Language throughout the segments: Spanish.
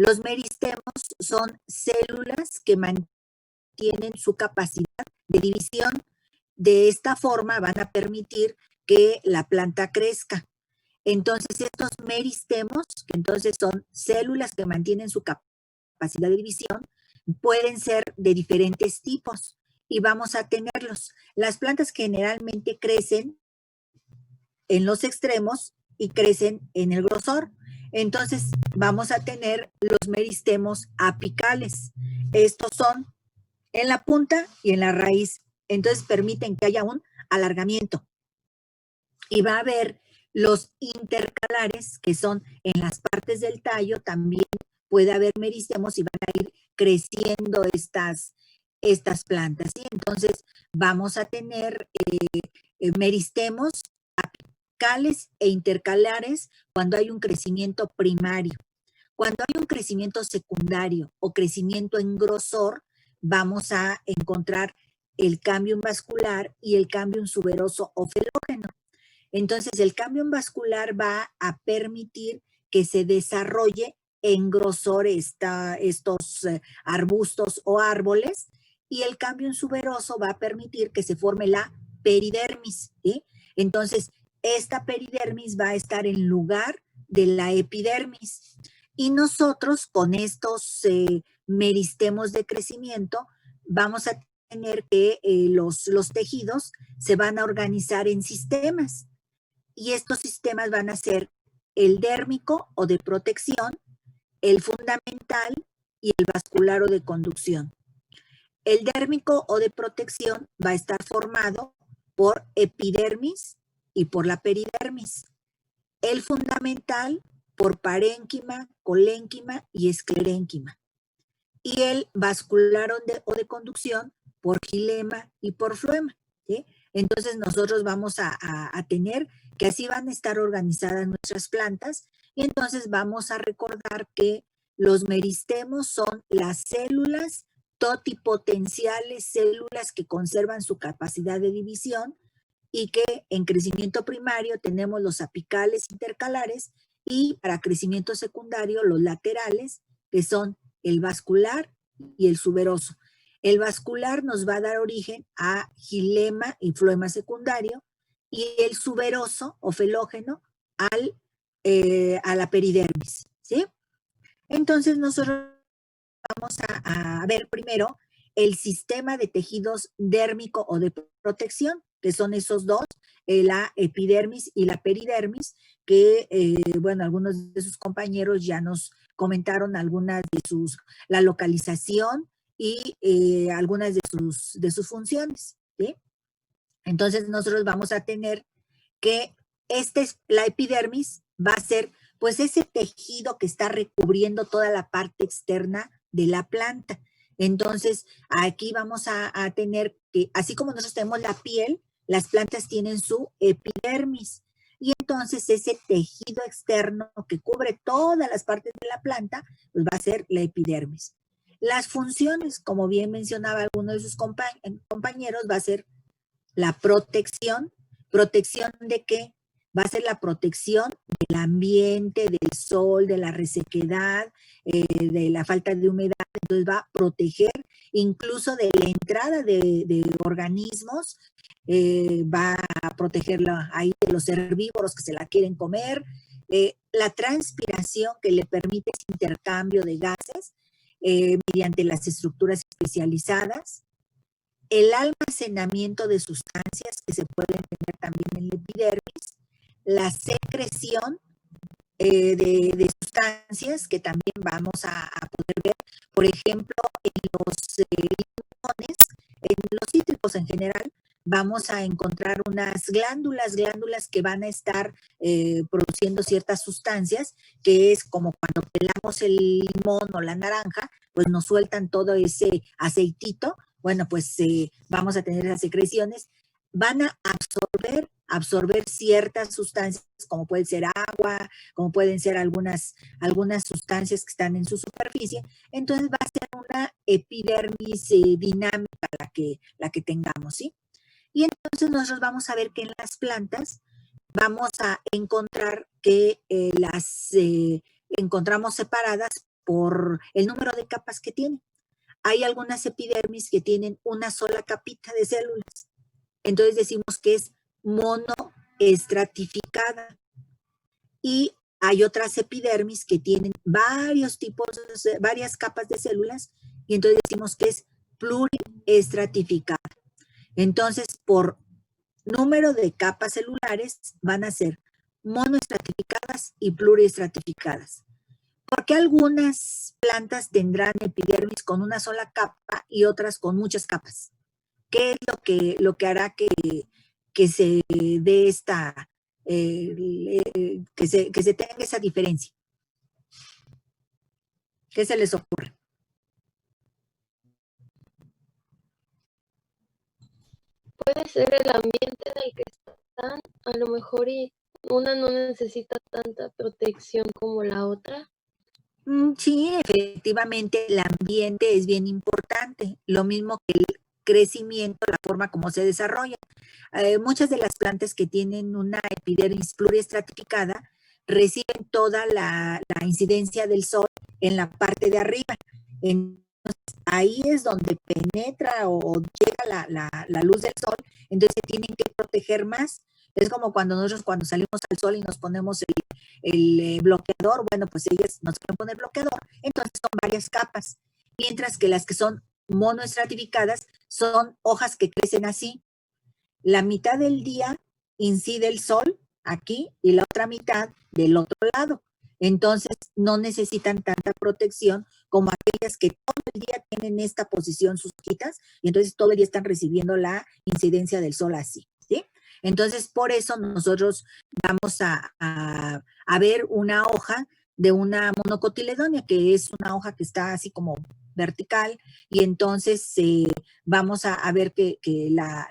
Los meristemos son células que mantienen su capacidad de división. De esta forma van a permitir que la planta crezca. Entonces, estos meristemos, que entonces son células que mantienen su capacidad de división, pueden ser de diferentes tipos y vamos a tenerlos. Las plantas generalmente crecen en los extremos y crecen en el grosor. Entonces, vamos a tener los meristemos apicales. Estos son en la punta y en la raíz. Entonces, permiten que haya un alargamiento. Y va a haber los intercalares, que son en las partes del tallo, también puede haber meristemos y van a ir creciendo estas plantas, ¿sí? Entonces, vamos a tener meristemos apicales e intercalares cuando hay un crecimiento primario. Cuando hay un crecimiento secundario o crecimiento en grosor, vamos a encontrar el cámbium vascular y el cámbium suberoso o felógeno. Entonces, el cámbium vascular va a permitir que se desarrolle en grosor estos arbustos o árboles, y el cámbium suberoso va a permitir que se forme la peridermis, ¿sí? Entonces, esta peridermis va a estar en lugar de la epidermis. Y nosotros, con estos meristemos de crecimiento, vamos a tener que los tejidos se van a organizar en sistemas. Y estos sistemas van a ser el dérmico o de protección, el fundamental y el vascular o de conducción. El dérmico o de protección va a estar formado por epidermis y por la peridermis. El fundamental por parénquima, colénquima y esclerénquima. Y el vascular o de conducción por xilema y por floema, ¿sí? Entonces nosotros vamos a tener que así van a estar organizadas nuestras plantas, y entonces vamos a recordar que los meristemos son las células totipotenciales, células que conservan su capacidad de división, y que en crecimiento primario tenemos los apicales intercalares, y para crecimiento secundario los laterales, que son el vascular y el suberoso. El vascular nos va a dar origen a xilema y floema secundario, y el suberoso o felógeno a la peridermis, ¿sí? Entonces nosotros vamos a ver primero el sistema de tejidos dérmico o de protección, que son esos dos, la epidermis y la peridermis, que, bueno, algunos de sus compañeros ya nos comentaron algunas de la localización y algunas de sus funciones, ¿sí? Entonces nosotros vamos a tener que la epidermis va a ser pues ese tejido que está recubriendo toda la parte externa de la planta. Entonces aquí vamos a tener que, así como nosotros tenemos la piel, las plantas tienen su epidermis. Y entonces ese tejido externo que cubre todas las partes de la planta, pues va a ser la epidermis. Las funciones, como bien mencionaba alguno de sus compañeros, va a ser la protección. ¿Protección de qué? Va a ser la protección del ambiente, del sol, de la resequedad, de la falta de humedad. Entonces va a proteger incluso de la entrada de organismos, va a protegerla ahí de los herbívoros que se la quieren comer, la transpiración que le permite ese intercambio de gases mediante las estructuras especializadas, el almacenamiento de sustancias que se pueden tener también en la epidermis, la secreción de sustancias que también vamos a poder ver, por ejemplo, en los limones, en los cítricos en general, vamos a encontrar unas glándulas que van a estar produciendo ciertas sustancias, que es como cuando pelamos el limón o la naranja, pues nos sueltan todo ese aceitito. Bueno, pues vamos a tener esas secreciones, van a absorber ciertas sustancias, como puede ser agua, como pueden ser algunas sustancias que están en su superficie. Entonces va a ser una epidermis dinámica la que tengamos, ¿sí? Y entonces nosotros vamos a ver que en las plantas vamos a encontrar que las encontramos separadas por el número de capas que tienen. Hay algunas epidermis que tienen una sola capita de células. Entonces decimos que es monoestratificada. Y hay otras epidermis que tienen varios tipos, varias capas de células, y entonces decimos que es pluriestratificada. Entonces, por número de capas celulares van a ser monoestratificadas y pluriestratificadas. ¿Por qué algunas plantas tendrán epidermis con una sola capa y otras con muchas capas? ¿Qué es lo que hará que se dé esta, que se tenga esa diferencia? ¿Qué se les ocurre? Puede ser el ambiente en el que están, a lo mejor, y una no necesita tanta protección como la otra. Sí, efectivamente, el ambiente es bien importante, lo mismo que el crecimiento, la forma como se desarrolla. Muchas de las plantas que tienen una epidermis pluriestratificada reciben toda la incidencia del sol en la parte de arriba. Entonces, ahí es donde penetra o llega la luz del sol, entonces se tienen que proteger más. Es como cuando nosotros cuando salimos al sol y nos ponemos el bloqueador, bueno, pues ellas nos pueden poner bloqueador, entonces son varias capas, mientras que las que son monoestratificadas son hojas que crecen así. La mitad del día incide el sol aquí y la otra mitad del otro lado. Entonces no necesitan tanta protección como aquellas que todo el día tienen esta posición sus hojitas y entonces todo el día están recibiendo la incidencia del sol así, ¿sí? Entonces por eso nosotros vamos a ver una hoja de una monocotiledonia, que es una hoja que está así como vertical, y entonces vamos a ver que la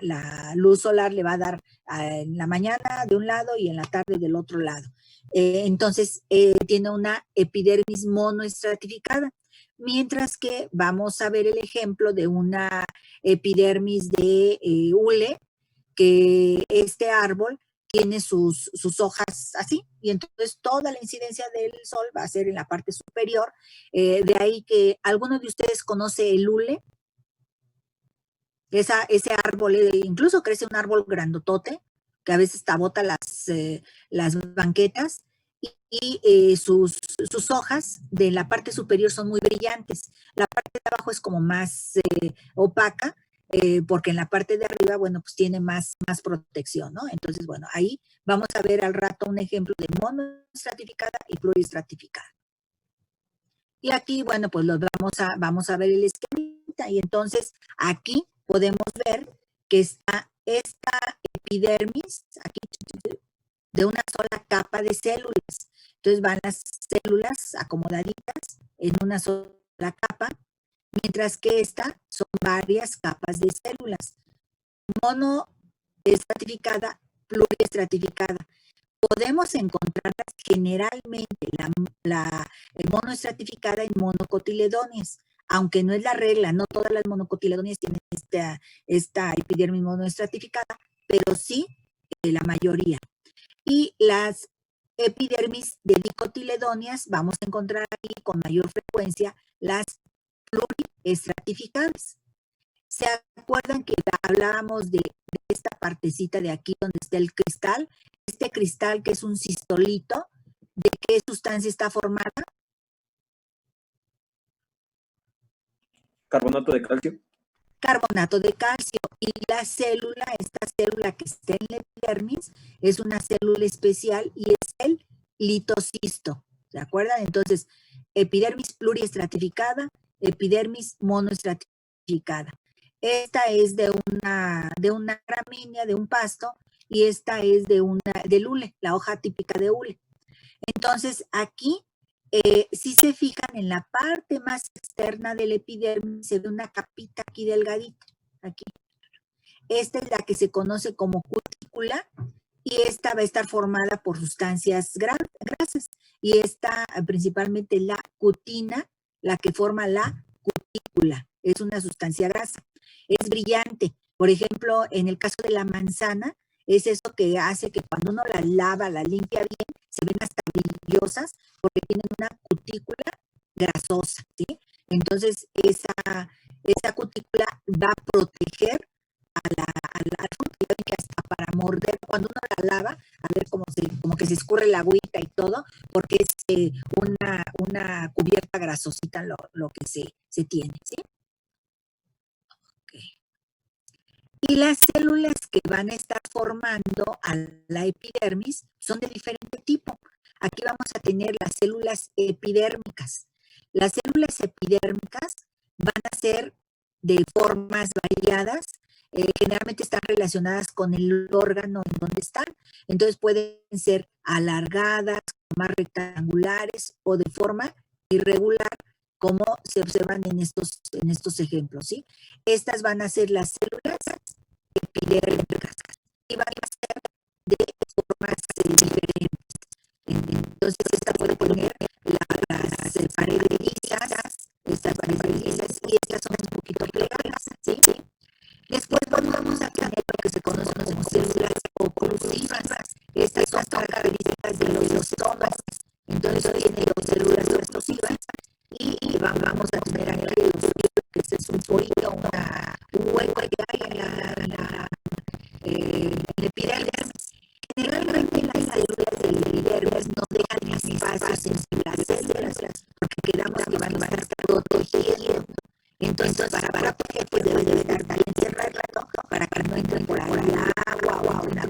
luz solar le va a dar en la mañana de un lado y en la tarde del otro lado. Entonces tiene una epidermis monoestratificada, mientras que vamos a ver el ejemplo de una epidermis de hule, que este árbol tiene sus hojas así, y entonces toda la incidencia del sol va a ser en la parte superior. De ahí que alguno de ustedes conoce el hule, ese árbol, incluso crece un árbol grandotote, que a veces tabota las banquetas, y sus hojas de la parte superior son muy brillantes. La parte de abajo es como más opaca, porque en la parte de arriba, bueno, pues tiene más protección, ¿no? Entonces, bueno, ahí vamos a ver al rato un ejemplo de monoestratificada y pluriestratificada. Y aquí, bueno, pues vamos a ver el esquemita, y entonces aquí podemos ver que está esta epidermis, aquí, de una sola capa de células. Entonces van las células acomodaditas en una sola capa, mientras que esta son varias capas de células. Monoestratificada, pluriestratificada. Podemos encontrarlas generalmente, la monoestratificada en monocotiledonias, aunque no es la regla, no todas las monocotiledonias tienen esta epidermis monoestratificada, pero sí la mayoría. Y las epidermis de dicotiledonias vamos a encontrar ahí con mayor frecuencia las pluriestratificadas. ¿Se acuerdan que hablábamos de esta partecita de aquí donde está el cristal? Este cristal, que es un cistolito, ¿de qué sustancia está formada? Carbonato de calcio. Carbonato de calcio. Y la célula, esta célula que está en la epidermis, es una célula especial y es el litocisto. ¿Se acuerdan? Entonces, epidermis pluriestratificada, epidermis monoestratificada. Esta es de una gramínea, de un pasto, y esta es del hule, la hoja típica de hule. Entonces, aquí, si se fijan en la parte más externa del epidermis, se ve una capita aquí delgadita, aquí. Esta es la que se conoce como cutícula, y esta va a estar formada por sustancias grasas, y esta principalmente la cutina, la que forma la cutícula, es una sustancia grasa. Es brillante. Por ejemplo, en el caso de la manzana, es eso que hace que cuando uno la lava, la limpia bien, se ven hasta brillosas, porque tienen una cutícula grasosa, ¿sí? Entonces, esa cutícula va a proteger a la fruta, que hasta para morder, cuando uno la lava, a ver como que se escurre la agüita y todo, porque es una cubierta grasosita lo que se tiene, ¿sí? Okay. Y las células que van a estar formando a la epidermis son de diferente tipo. Aquí vamos a tener las células epidérmicas. Las células epidérmicas van a ser de formas variadas, generalmente están relacionadas con el órgano en donde están. Entonces pueden ser alargadas, más rectangulares o de forma irregular, como se observan en estos ejemplos, ¿sí? Estas van a ser las células epidérmicas y van a ser de formas diferentes. Entonces, esta puede tener las paredes lisas, estas paredes lisas, y estas son un poquito plegadas, ¿sí? Después vamos a tener lo que se conocen como células oclusivas. Estas son características de los ostomas. Entonces, tiene dos células oclusivas y vamos a tener aquí el oclusio, que es un poquito, un hueco que hay en la epidermis. Generalmente las células del epidermis no dejan espacios entre las células porque quedamos que van a estar protegiendo. Entonces, para proteger, pues debe de estar bien cerrado para que no entre por ahí el agua o alguna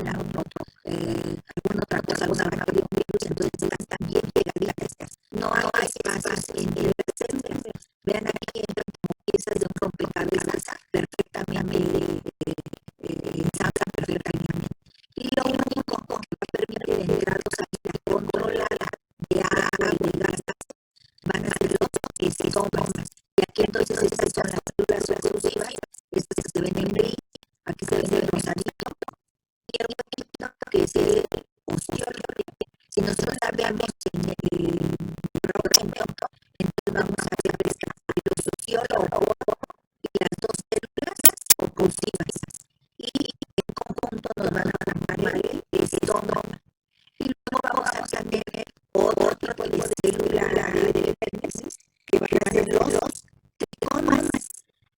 otra cosa, alguna bacteria, un virus. Entonces, están bien pegaditas. No hay espacios entre las células. Vean aquí, entran como piezas de un rompecabezas perfectamente ensamblan perfectamente. Y lo único que va a permitir entrar a controlar de agua y de gas van a ser los estomas. Y aquí entonces estas son las células oclusivas, estas que se ven en gris, aquí se ven en rosadito, y el otro que es el ostiolo. Si nosotros sabemos en el rompimiento, entonces vamos a ver el ostiolo y las dos células oclusivas. Y en conjunto nos van a formar el estoma. Y luego vamos a tener otro tipo de célula de epidermis que van a ser los tricomas.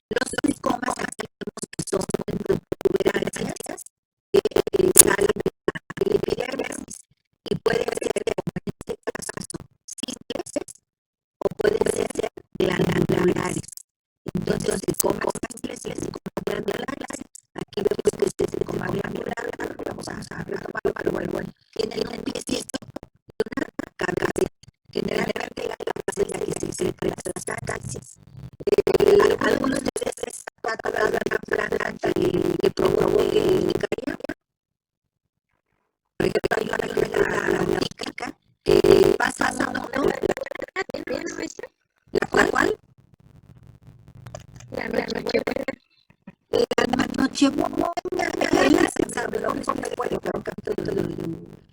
Los tricomas aquí vemos que son protuberancias que salen de la epidermis y pueden ser, como en este caso, simples o pueden ser glandulares. Entonces, como simples y como glandulares, aquí vemos que este es el coma glandular, vamos a retomar, bueno, tiene un piecito y una cabeza. Generalmente la cabeza es la que se secreta las sustancias. Algunos de ustedes han tratado la planta que promueve urticaria. Por ejemplo, hay una que es la urticaria, que pasa uno, ¿la cual? La nochebuena, lo mismo me puede provocar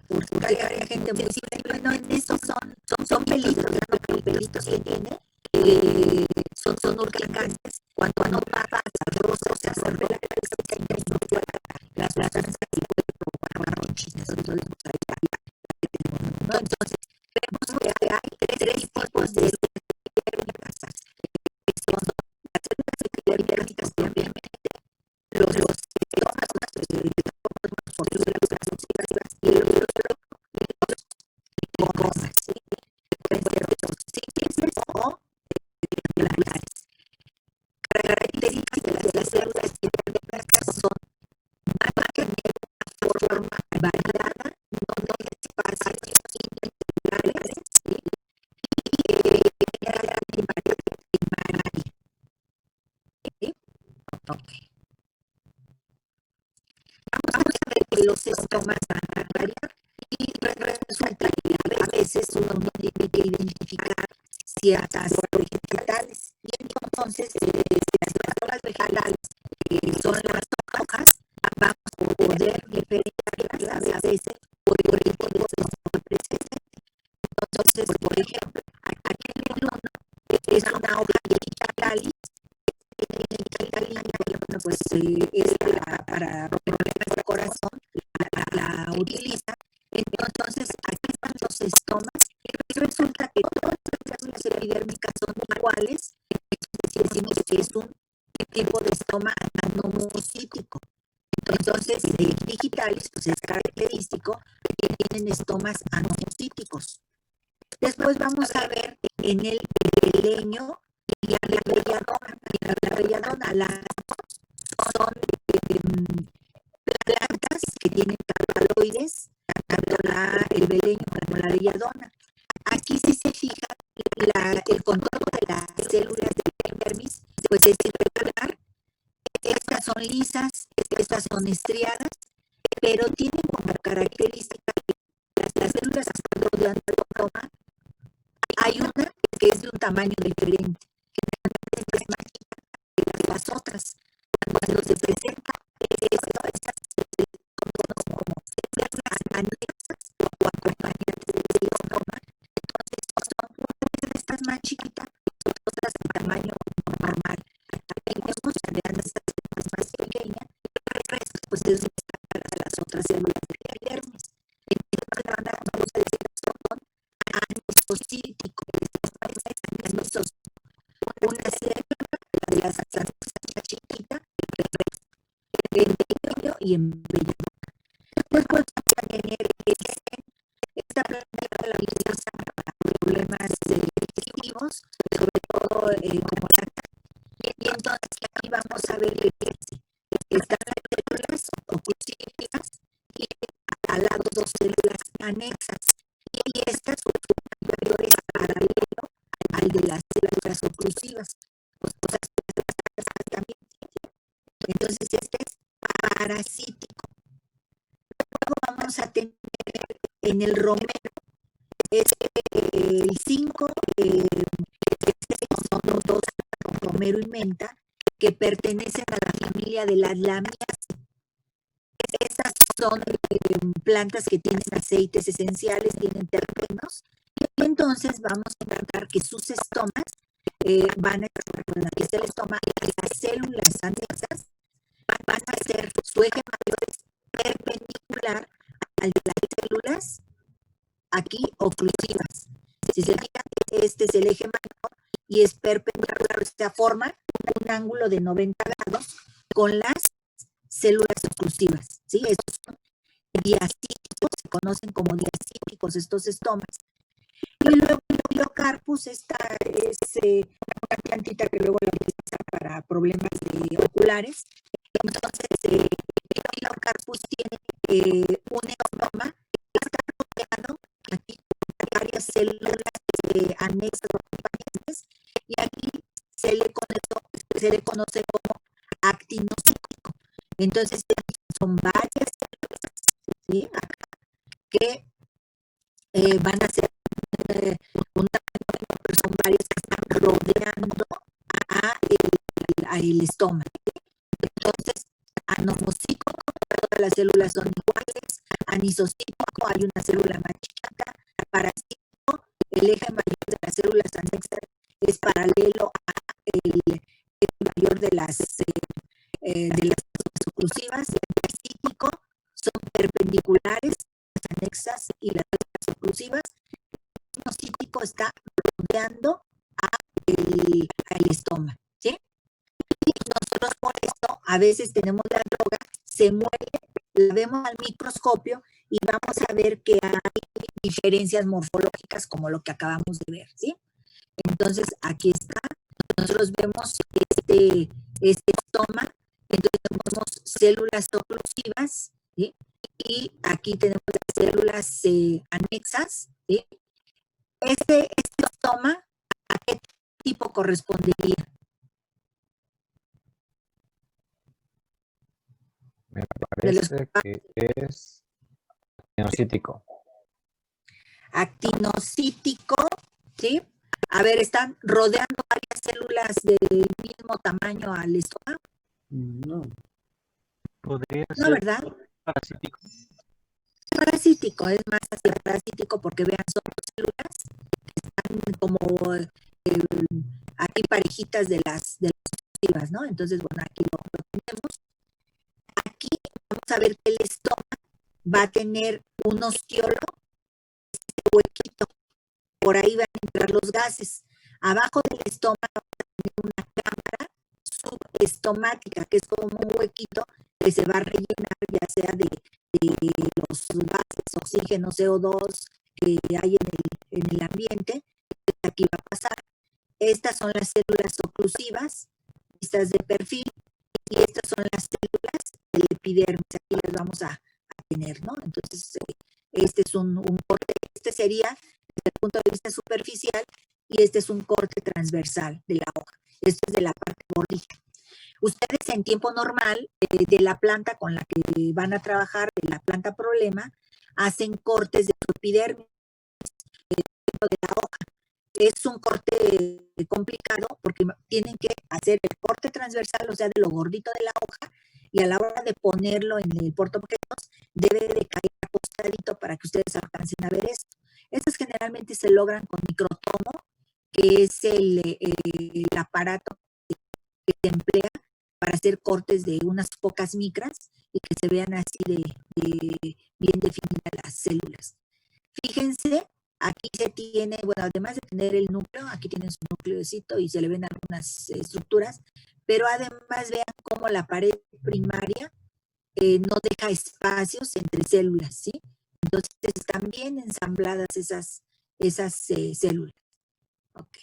urticaria, hay gente muy simple. Bueno, en estos son pelitos, los pelitos que tiene, son urticantes. Cuando pasa las rosas, se rompe la cabeza y cae las sustancias y puede provocar ronchitas. Entonces, vemos que hay tres tipos de epidérmicas, que son las células epidérmicas, obviamente, los estomas, y los tricomas, ¿sí? Pueden ser simples o glandulares. Características de las células epidérmicas son van a tener una forma variada, no hay espacios intercelulares, ¿sí? Y generalmente primaria. ¿Sí? Okay. Vamos a ver que los estomas van a variar y resulta que a veces uno no tiene que identificar ciertas vegetales. Y entonces, las hojas vegetales, que son las hojas, vamos a poder diferenciarlas a veces por el tipo de estoma presente. Entonces, por ejemplo, aquí en el uno es una hoja de cáliz, bueno, pues es para problemas de corazón, la utiliza. Entonces, aquí están los estomas y resulta que todas las células epidérmicas digitales, decimos que es un tipo de estoma anomocítico. Entonces, digitales, pues es característico que tienen estomas anomocíticos. Después vamos a ver en el beleño y la belladona. La belladona son plantas que tienen alcaloides, tanto el beleño como la belladona. Aquí si se fija, el contorno de las células de epidermis, pues es irregular. Estas son lisas, estas son estriadas, pero tienen como característica las células que están rodeando el estoma. Hay una que es de un tamaño diferente, que es más chica que las otras. Cuando se presenta estas se conocen como células anexas o acompañantes del estoma. Entonces son una de estas más chiquitas y otras de tamaño normal. Hay muchos que dan estas células más pequeñas y el resto pues es para las otras células de epidermis. Entonces vamos a decir que son anisocíticos. Una célula de las más chiquita en bello y en belladona. Después podemos tener esta planta la utilizan para problemas digestivos, sobre todo como la. Y entonces aquí vamos a ver que están las células oclusivas y al lado dos células anexas. Y estas son mayores paralelo al de las células oclusivas. Pues también. Entonces este es parasítico. Luego vamos a tener en el romero, es el 5, son los dos, romero y menta, que pertenecen a la familia de las lamias. Estas son plantas que tienen aceites esenciales, tienen terpenos, y entonces vamos a encontrar que sus estomas van a estar con la pieza del estómago, las células anexas van a ser, su eje mayor es perpendicular al de las células aquí oclusivas. Si se fijan, este es el eje mayor y es perpendicular, o sea, forma un ángulo de 90 grados con las células oclusivas, ¿sí? Estos son diacíticos, se conocen como diacíticos estos estomas. Y luego el Pilocarpus, esta es una plantita que luego la utilizan para problemas oculares. Entonces, el Pilocarpus tiene un estoma que está rodeado aquí por varias células anexas o acompañantes, y aquí se le conoce como actinocítico. Entonces, son varias células, ¿sí? Que van a ser un tamaño, pero son varias que están rodeando a el estómago. Entonces, anomocítico, todas las células son iguales, anisocítico, hay una célula más chica, parasítico, el eje mayor de las células anexas es paralelo al eje mayor de las oclusivas, y diacítico son perpendiculares, las anexas y las oclusivas. El anisocítico está rodeando al estómago, ¿sí? Y nosotros por esto a veces tenemos la droga, se muere, la vemos al microscopio y vamos a ver que hay diferencias morfológicas como lo que acabamos de ver, ¿sí? Entonces aquí está, nosotros vemos este estoma, entonces tenemos células oclusivas, ¿sí? Y aquí tenemos las células anexas, ¿sí? Este estoma, ¿a qué tipo correspondería? Me parece que es actinocítico. Actinocítico, ¿sí? A ver, están rodeando varias células del mismo tamaño al estómago. No. Podría No, ser ¿verdad? parasítico. Parasítico, es más hacia parasítico porque vean, son células que están como aquí parejitas de las oclusivas, ¿no? Entonces, bueno, aquí lo tenemos. Aquí vamos a ver que el estómago va a tener un ostiolo, este huequito, por ahí van a entrar los gases. Abajo del estómago tiene una cámara subestomática, que es como un huequito que se va a rellenar ya sea de los gases, oxígeno, CO2 que hay en el ambiente, que aquí va a pasar. Estas son las células oclusivas, estas de perfil, y estas son las células del epidermis, aquí las vamos a tener, ¿no? Entonces, este es un corte, este sería desde el punto de vista superficial, y este es un corte transversal de la hoja. Esto es de la parte gordita. Ustedes en tiempo normal, de la planta con la que van a trabajar, de la planta problema, hacen cortes de su epidermis, de la hoja. Es un corte complicado porque tienen que hacer el corte transversal, o sea, de lo gordito de la hoja, y a la hora de ponerlo en el portaobjetos, debe de caer acostadito para que ustedes alcancen a ver esto. Estos generalmente se logran con microtomo, que es el aparato que se emplea para hacer cortes de unas pocas micras y que se vean así de bien definidas las células. Fíjense, aquí se tiene, bueno, además de tener el núcleo, aquí tienen su nucleocito y se le ven algunas estructuras, pero además vean cómo la pared primaria no deja espacios entre células, ¿sí? Entonces están bien ensambladas esas células. Ok.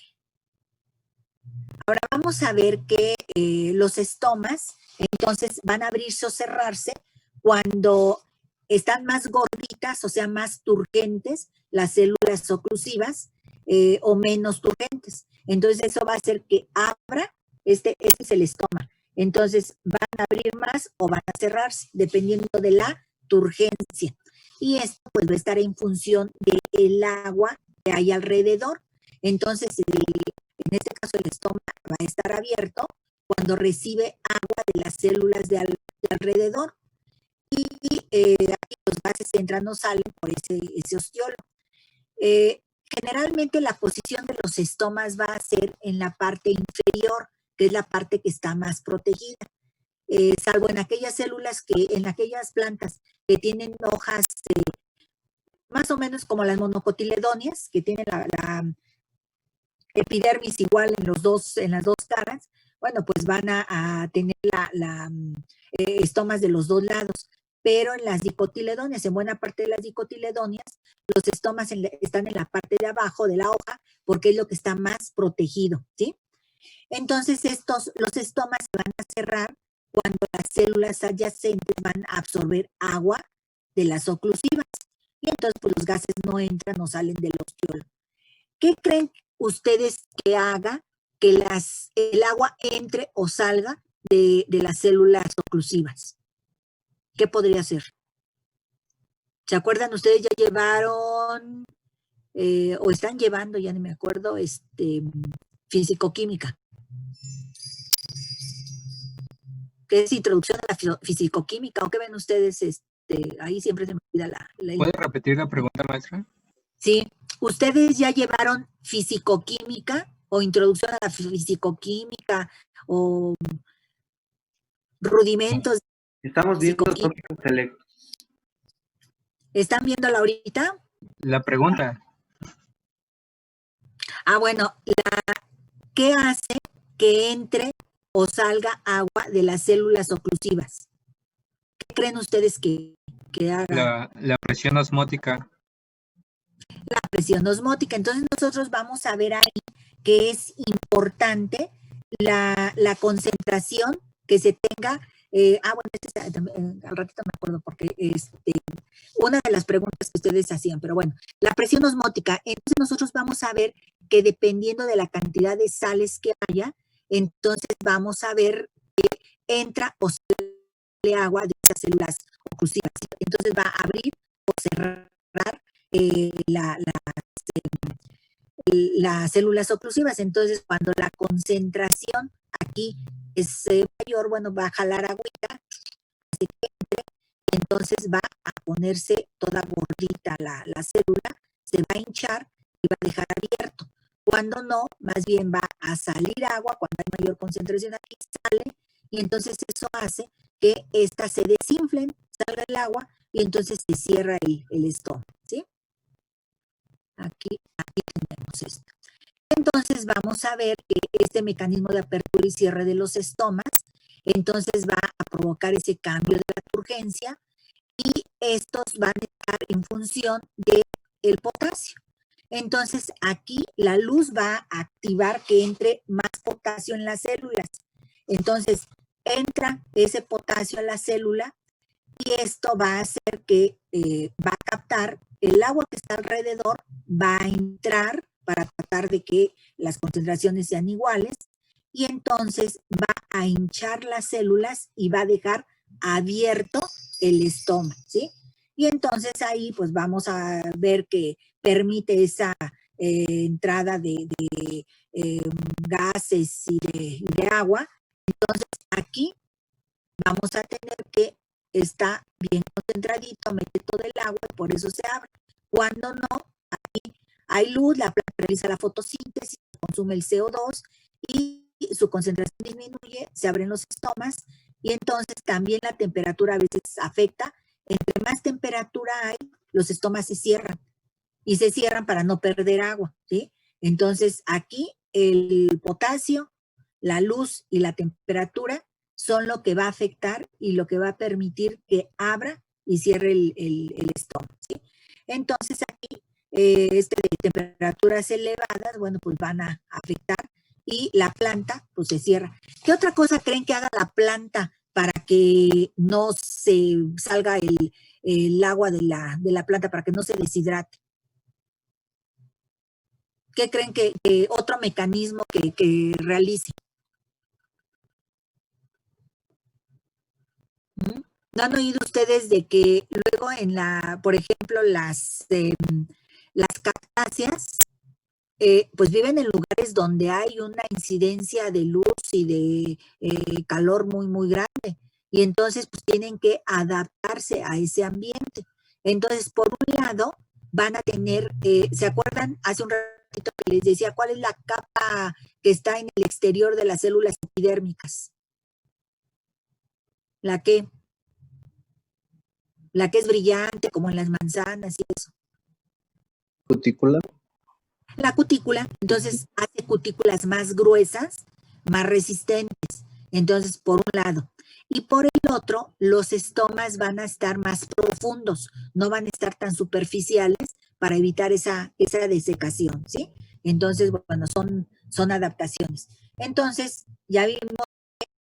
Ahora vamos a ver que los estomas, entonces, van a abrirse o cerrarse cuando están más gorditas, o sea, más turgentes las células oclusivas o menos turgentes. Entonces, eso va a hacer que abra, este es el estoma. Entonces, van a abrir más o van a cerrarse, dependiendo de la turgencia. Y esto, pues, va a estar en función del agua que hay alrededor. Entonces, en este caso, el estómago va a estar abierto cuando recibe agua de las células de alrededor. Y aquí los gases entran o salen por ese ostiolo. Generalmente la posición de los estomas va a ser en la parte inferior, que es la parte que está más protegida. Salvo en aquellas células en aquellas plantas que tienen hojas más o menos como las monocotiledóneas, que tienen la epidermis igual en las dos caras, bueno, pues van a tener estomas de los dos lados. Pero en las dicotiledóneas, en buena parte de las dicotiledóneas, los estomas están en la parte de abajo de la hoja porque es lo que está más protegido, ¿sí? Entonces los estomas se van a cerrar cuando las células adyacentes van a absorber agua de las oclusivas. Y entonces pues los gases no entran o salen del ostiolo. ¿Qué creen ustedes que haga que el agua entre o salga de las células oclusivas? ¿Qué podría ser? ¿Se acuerdan? Ustedes ya llevaron, o están llevando, ya no me acuerdo, fisicoquímica. ¿Qué es introducción a la fisicoquímica? ¿O qué ven ustedes? Ahí siempre se me olvida la ¿Puede repetir la pregunta, maestra? Sí. ¿Ustedes ya llevaron fisicoquímica o introducción a la fisicoquímica o rudimentos? Estamos viendo tópicos selectos. ¿Están viéndola ahorita? La pregunta. Bueno, ¿qué hace que entre o salga agua de las células oclusivas? ¿Qué creen ustedes que haga? La presión osmótica. La presión osmótica. Entonces nosotros vamos a ver ahí que es importante la concentración que se tenga. Bueno, al ratito me acuerdo porque una de las preguntas que ustedes hacían, pero bueno, la presión osmótica. Entonces nosotros vamos a ver que dependiendo de la cantidad de sales que haya, entonces vamos a ver que entra o sale agua de esas células oclusivas. Entonces va a abrir o cerrar las células oclusivas. Entonces, cuando la concentración aquí es mayor, bueno, va a jalar agüita, entonces va a ponerse toda gordita la célula, se va a hinchar y va a dejar abierto. Cuando no, más bien va a salir agua, cuando hay mayor concentración aquí sale, y entonces eso hace que estas se desinflen, salga el agua, y entonces se cierra el estómago, ¿sí? Aquí tenemos esto. Entonces vamos a ver que este mecanismo de apertura y cierre de los estomas, entonces va a provocar ese cambio de la turgencia y estos van a estar en función del potasio. Entonces aquí la luz va a activar que entre más potasio en las células. Entonces entra ese potasio a la célula y esto va a hacer que va a captar el agua que está alrededor, va a entrar para tratar de que las concentraciones sean iguales y entonces va a hinchar las células y va a dejar abierto el estómago, ¿sí? Y entonces ahí pues vamos a ver que permite esa entrada de gases y de agua. Entonces aquí vamos a tener que está bien concentradito, mete todo el agua y por eso se abre. Cuando no, aquí hay luz, la planta realiza la fotosíntesis, consume el CO2 y su concentración disminuye, se abren los estomas y entonces también la temperatura a veces afecta. Entre más temperatura hay, los estomas se cierran y se cierran para no perder agua, ¿sí? Entonces aquí el potasio, la luz y la temperatura son lo que va a afectar y lo que va a permitir que abra y cierre el estómago, ¿sí? Entonces aquí de temperaturas elevadas, bueno, pues van a afectar y la planta pues se cierra. ¿Qué otra cosa creen que haga la planta para que no se salga el agua de la planta, para que no se deshidrate? ¿Qué creen que otro mecanismo que realice? ¿No han oído ustedes de que luego por ejemplo, las cactáceas, pues viven en lugares donde hay una incidencia de luz y de calor muy, muy grande? Y entonces, pues tienen que adaptarse a ese ambiente. Entonces, por un lado, van a tener, ¿se acuerdan? Hace un ratito que les decía, ¿cuál es la capa que está en el exterior de las células epidérmicas? La que es brillante, como en las manzanas y eso. Cutícula. La cutícula, entonces, hace cutículas más gruesas, más resistentes. Entonces, por un lado. Y por el otro, los estomas van a estar más profundos, no van a estar tan superficiales para evitar esa desecación, ¿sí? Entonces, bueno, son adaptaciones. Entonces, ya vimos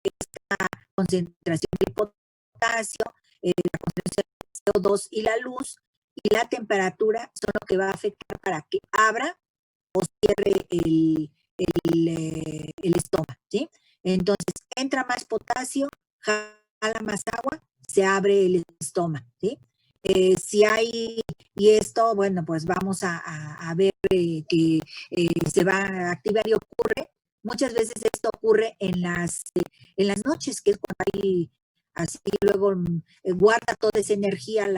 esta concentración de potasio, la concentración de CO2 y la luz y la temperatura son lo que va a afectar para que abra o cierre el estómago, ¿sí? Entonces, entra más potasio, jala más agua, se abre el estómago, ¿sí? Si hay, y esto, bueno, pues vamos a ver que se va a activar y ocurre. Muchas veces esto ocurre en las noches, que es cuando hay, así luego guarda toda esa energía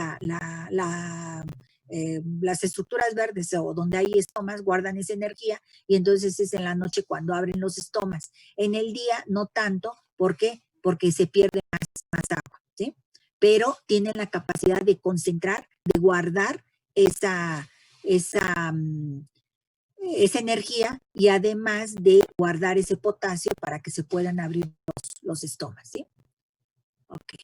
las estructuras verdes o donde hay estomas guardan esa energía y entonces es en la noche cuando abren los estomas. En el día no tanto, ¿por qué? Porque se pierde más agua, ¿sí? Pero tienen la capacidad de concentrar, de guardar esa energía y además de guardar ese potasio para que se puedan abrir los estomas, ¿sí? Ok.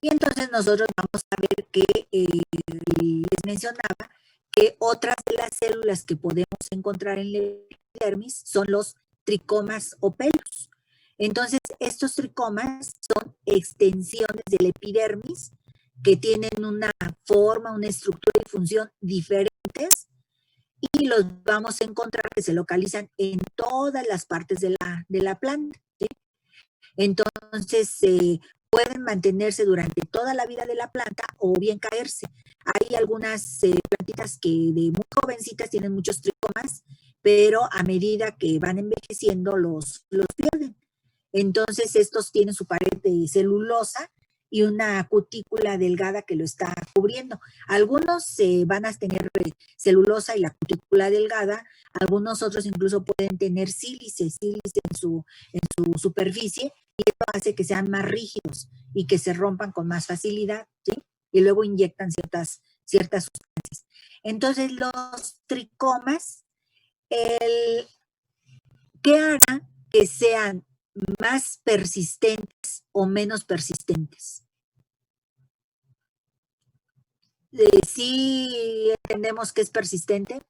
Y entonces nosotros vamos a ver que les mencionaba que otras de las células que podemos encontrar en la epidermis son los tricomas o pelos. Entonces, estos tricomas son extensiones de la epidermis que tienen una forma, una estructura y función diferentes y los vamos a encontrar que se localizan en todas las partes de la planta, ¿sí? Entonces, pueden mantenerse durante toda la vida de la planta o bien caerse. Hay algunas plantitas que de muy jovencitas tienen muchos tricomas, pero a medida que van envejeciendo los pierden. Entonces, estos tienen su pared de celulosa y una cutícula delgada que lo está cubriendo. Algunos van a tener celulosa y la cutícula delgada, algunos otros incluso pueden tener sílice en su superficie y esto hace que sean más rígidos y que se rompan con más facilidad, ¿sí? Y luego inyectan ciertas sustancias. Entonces, los tricomas, ¿qué hará que sean más persistentes o menos persistentes? ¿Sí entendemos que es persistente?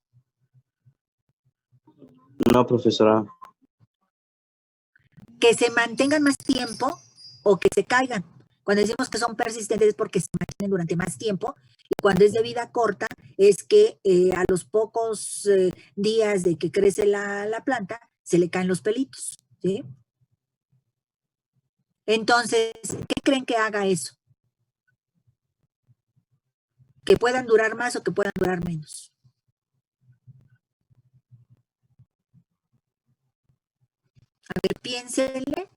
No, profesora. Que se mantengan más tiempo o que se caigan. Cuando decimos que son persistentes es porque se mantienen durante más tiempo, y cuando es de vida corta es que a los pocos días de que crece la planta se le caen los pelitos, ¿sí? Entonces, ¿qué creen que haga eso? Que puedan durar más o que puedan durar menos. A ver, piénsenle.